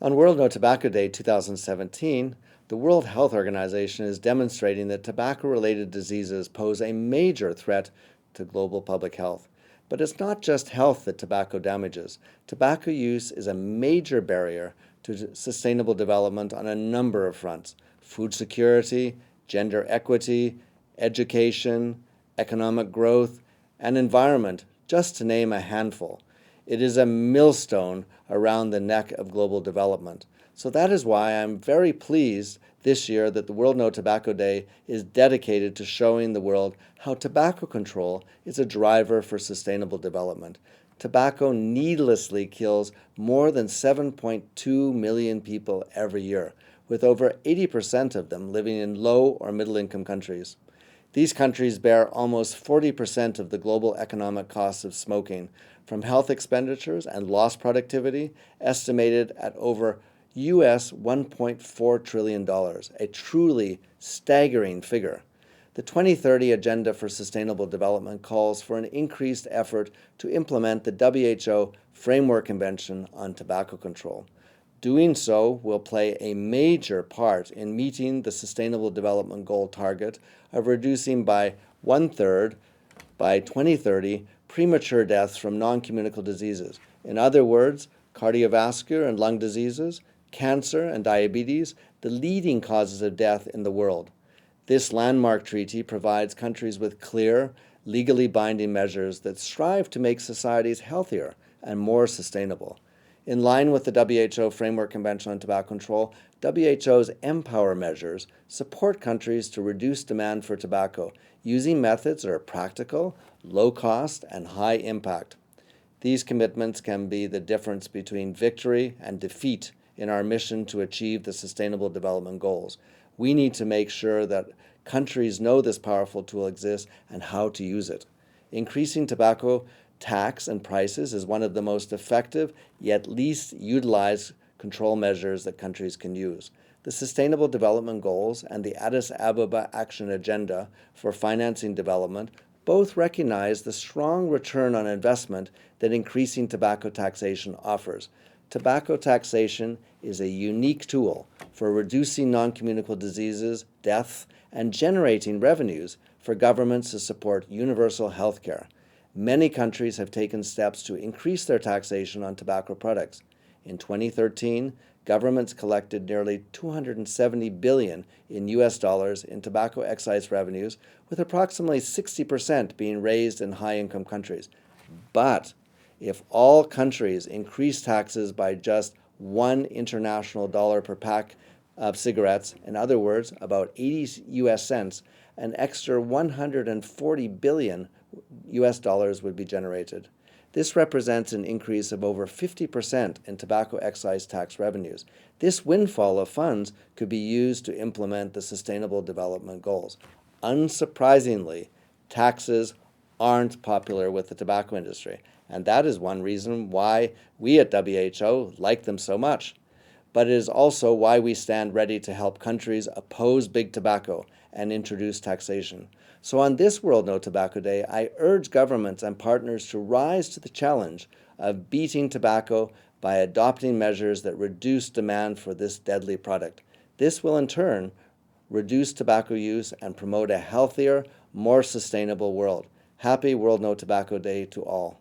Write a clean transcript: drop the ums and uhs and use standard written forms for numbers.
On World No Tobacco Day 2017, the World Health Organization is demonstrating that tobacco-related diseases pose a major threat to global public health. But it's not just health that tobacco damages. Tobacco use is a major barrier to sustainable development on a number of fronts: food security, gender equity, education, economic growth, and environment, just to name a handful. It is a millstone around the neck of global development. So that is why I'm very pleased this year that the World No Tobacco Day is dedicated to showing the world how tobacco control is a driver for sustainable development. Tobacco needlessly kills more than 7.2 million people every year, with over 80% of them living in low or middle-income countries. These countries bear almost 40% of the global economic costs of smoking, from health expenditures and lost productivity, estimated at over US $1.4 trillion, a truly staggering figure. The 2030 Agenda for Sustainable Development calls for an increased effort to implement the WHO Framework Convention on Tobacco Control. Doing so will play a major part in meeting the Sustainable Development Goal target of reducing by 1/3 by 2030 premature deaths from non-communicable diseases. In other words, cardiovascular and lung diseases, cancer and diabetes, the leading causes of death in the world. This landmark treaty provides countries with clear, legally binding measures that strive to make societies healthier and more sustainable. In line with the WHO Framework Convention on Tobacco Control, WHO's Empower measures support countries to reduce demand for tobacco using methods that are practical, low cost, and high impact. These commitments can be the difference between victory and defeat in our mission to achieve the Sustainable Development Goals. We need to make sure that countries know this powerful tool exists and how to use it. Increasing tobacco tax and prices is one of the most effective yet least utilized control measures that countries can use. The Sustainable Development Goals and the Addis Ababa Action Agenda for Financing Development both recognize the strong return on investment that increasing tobacco taxation offers. Tobacco taxation is a unique tool for reducing non-communicable diseases, deaths, and generating revenues for governments to support universal health care. Many countries have taken steps to increase their taxation on tobacco products. In 2013, governments collected nearly $270 billion in US dollars in tobacco excise revenues, with approximately 60% being raised in high-income countries. But if all countries increase taxes by just $1 international dollar per pack of cigarettes, in other words, about 80 US cents, an extra 140 billion US dollars would be generated. This represents an increase of over 50% in tobacco excise tax revenues. This windfall of funds could be used to implement the Sustainable Development Goals. Unsurprisingly, taxes aren't popular with the tobacco industry, and that is one reason why we at WHO like them so much. But it is also why we stand ready to help countries oppose big tobacco and introduce taxation. So on this World No Tobacco Day, I urge governments and partners to rise to the challenge of beating tobacco by adopting measures that reduce demand for this deadly product. This will in turn reduce tobacco use and promote a healthier, more sustainable world. Happy World No Tobacco Day to all.